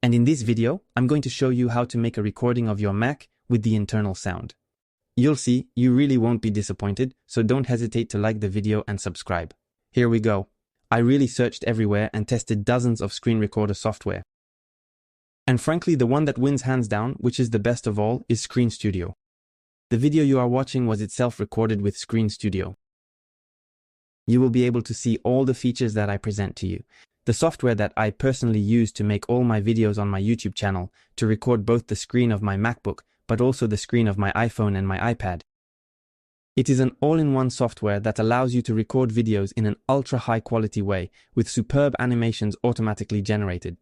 And in this video, I'm going to show you how to make a recording of your Mac with the internal sound. You'll see, you really won't be disappointed, so don't hesitate to like the video and subscribe. Here we go. I really searched everywhere and tested dozens of screen recorder software. And frankly, the one that wins hands down, which is the best of all, is Screen Studio. The video you are watching was itself recorded with Screen Studio. You will be able to see all the features that I present to you. The software that I personally use to make all my videos on my YouTube channel, to record both the screen of my MacBook, but also the screen of my iPhone and my iPad. It is an all-in-one software that allows you to record videos in an ultra-high quality way, with superb animations automatically generated.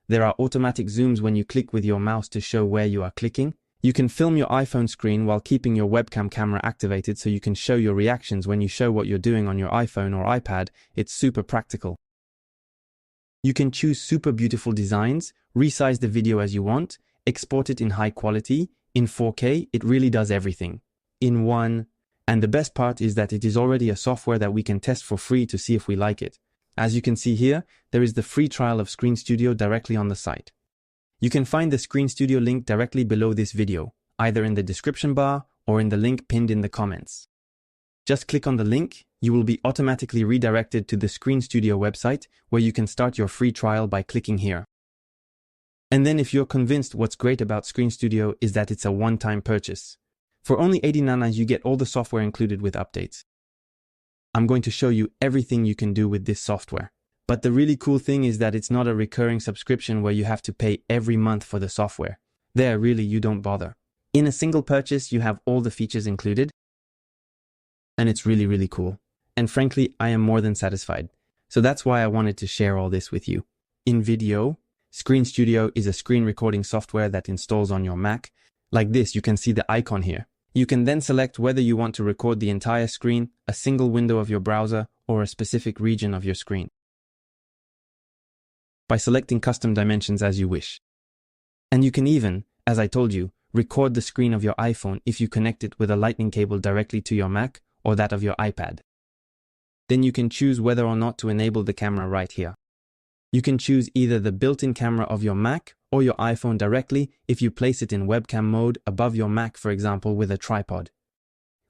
There are automatic zooms when you click with your mouse to show where you are clicking. You can film your iPhone screen while keeping your webcam camera activated so you can show your reactions when you show what you're doing on your iPhone or iPad. It's super practical. You can choose super beautiful designs, resize the video as you want, export it in high quality, in 4K, it really does everything. In one. And the best part is that it is already a software that we can test for free to see if we like it. As you can see here, there is the free trial of Screen Studio directly on the site. You can find the Screen Studio link directly below this video, either in the description bar or in the link pinned in the comments. Just click on the link, you will be automatically redirected to the Screen Studio website where you can start your free trial by clicking here. And then if you're convinced, what's great about Screen Studio is that it's a one-time purchase. For only $89 you get all the software included with updates. I'm going to show you everything you can do with this software. But the really cool thing is that it's not a recurring subscription where you have to pay every month for the software. There, really, you don't bother. In a single purchase, you have all the features included. And it's really, really cool. And frankly, I am more than satisfied. So that's why I wanted to share all this with you. In video, Screen Studio is a screen recording software that installs on your Mac. Like this, you can see the icon here. You can then select whether you want to record the entire screen, a single window of your browser, or a specific region of your screen, by selecting custom dimensions as you wish. And you can even, as I told you, record the screen of your iPhone if you connect it with a lightning cable directly to your Mac or that of your iPad. Then you can choose whether or not to enable the camera right here. You can choose either the built-in camera of your Mac or your iPhone directly if you place it in webcam mode above your Mac, for example, with a tripod.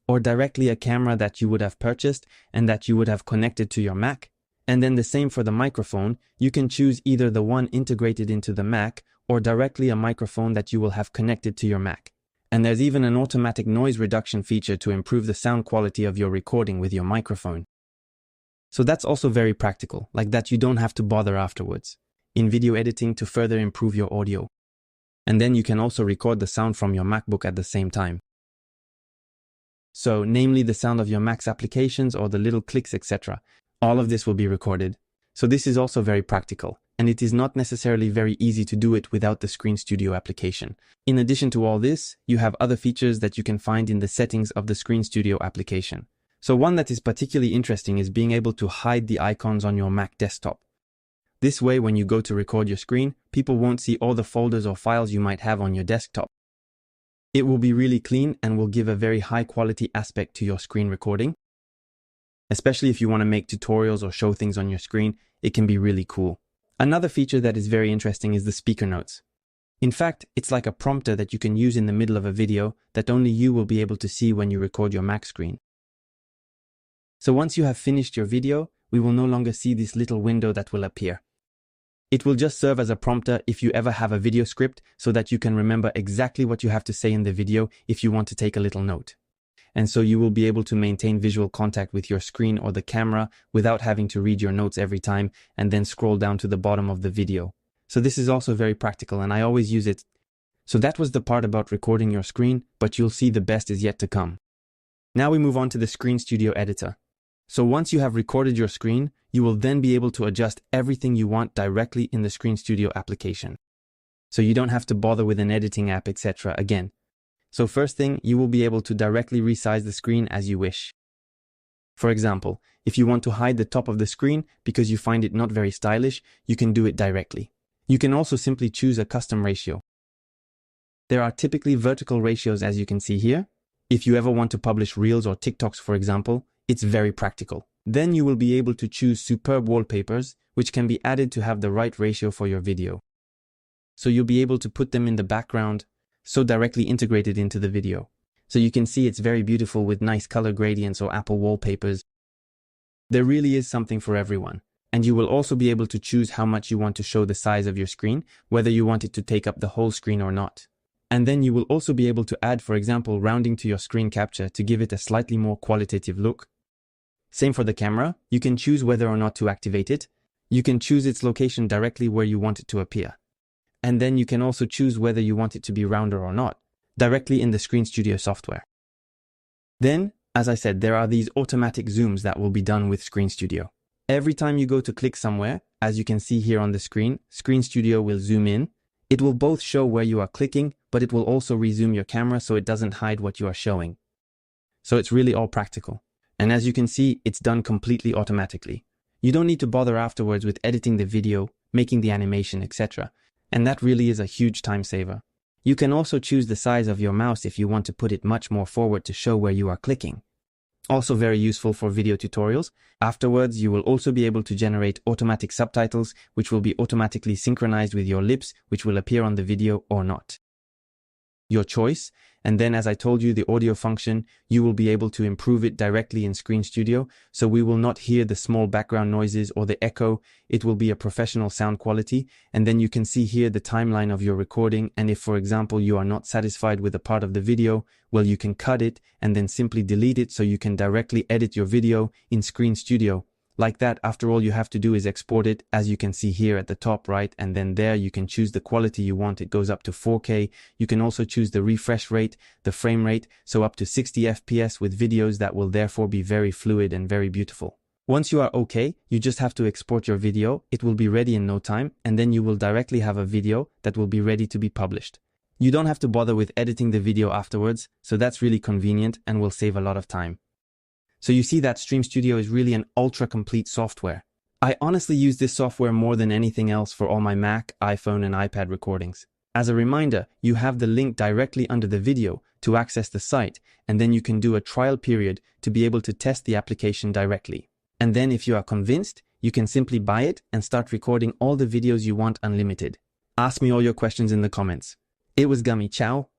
Or directly a camera that you would have purchased and that you would have connected to your Mac. And then the same for the microphone, you can choose either the one integrated into the Mac or directly a microphone that you will have connected to your Mac. And there's even an automatic noise reduction feature to improve the sound quality of your recording with your microphone. So that's also very practical, like that you don't have to bother afterwards in video editing to further improve your audio. And then you can also record the sound from your MacBook at the same time. So, namely the sound of your Mac's applications or the little clicks, etc. All of this will be recorded. So this is also very practical, and it is not necessarily very easy to do it without the Screen Studio application. In addition to all this, you have other features that you can find in the settings of the Screen Studio application. So one that is particularly interesting is being able to hide the icons on your Mac desktop. This way, when you go to record your screen, people won't see all the folders or files you might have on your desktop. It will be really clean and will give a very high quality aspect to your screen recording. Especially if you want to make tutorials or show things on your screen, it can be really cool. Another feature that is very interesting is the speaker notes. In fact, it's like a prompter that you can use in the middle of a video that only you will be able to see when you record your Mac screen. So once you have finished your video, we will no longer see this little window that will appear. It will just serve as a prompter if you ever have a video script so that you can remember exactly what you have to say in the video if you want to take a little note. And so you will be able to maintain visual contact with your screen or the camera without having to read your notes every time and then scroll down to the bottom of the video. So this is also very practical and I always use it. So that was the part about recording your screen, but you'll see the best is yet to come. Now we move on to the Screen Studio editor. So once you have recorded your screen, you will then be able to adjust everything you want directly in the Screen Studio application. So you don't have to bother with an editing app, etc. again. So first thing, you will be able to directly resize the screen as you wish. For example, if you want to hide the top of the screen because you find it not very stylish, you can do it directly. You can also simply choose a custom ratio. There are typically vertical ratios as you can see here. If you ever want to publish Reels or TikToks, for example, it's very practical. Then you will be able to choose superb wallpapers, which can be added to have the right ratio for your video. so you'll be able to put them in the background, so directly integrated into the video. So you can see it's very beautiful with nice color gradients or Apple wallpapers. There really is something for everyone. And you will also be able to choose how much you want to show the size of your screen, whether you want it to take up the whole screen or not. And then you will also be able to add, for example, rounding to your screen capture to give it a slightly more qualitative look. Same for the camera. You can choose whether or not to activate it. You can choose its location directly where you want it to appear. And then you can also choose whether you want it to be rounder or not, directly in the Screen Studio software. Then, as I said, there are these automatic zooms that will be done with Screen Studio. Every time you go to click somewhere, as you can see here on the screen, Screen Studio will zoom in. It will both show where you are clicking, but it will also rezoom your camera so it doesn't hide what you are showing. So it's really all practical. And as you can see, it's done completely automatically. You don't need to bother afterwards with editing the video, making the animation, etc. And that really is a huge time saver. You can also choose the size of your mouse if you want to put it much more forward to show where you are clicking. Also very useful for video tutorials. Afterwards, you will also be able to generate automatic subtitles, which will be automatically synchronized with your lips, which will appear on the video or not. Your choice. And then, as I told you, the audio function, you will be able to improve it directly in Screen Studio, so we will not hear the small background noises or the echo. It will be a professional sound quality, and then you can see here the timeline of your recording, and if, for example, you are not satisfied with a part of the video, well, you can cut it and then simply delete it so you can directly edit your video in Screen Studio. Like that, after all you have to do is export it, as you can see here at the top right, and then there you can choose the quality you want. It goes up to 4K. You can also choose the refresh rate, the frame rate, so up to 60 FPS with videos that will therefore be very fluid and very beautiful. Once you are okay, you just have to export your video. It will be ready in no time, and then you will directly have a video that will be ready to be published. You don't have to bother with editing the video afterwards, so that's really convenient and will save a lot of time. So you see that Stream Studio is really an ultra-complete software. I honestly use this software more than anything else for all my Mac, iPhone, and iPad recordings. As a reminder, you have the link directly under the video to access the site, and then you can do a trial period to be able to test the application directly. And then if you are convinced, you can simply buy it and start recording all the videos you want unlimited. Ask me all your questions in the comments. It was GUMY. Ciao.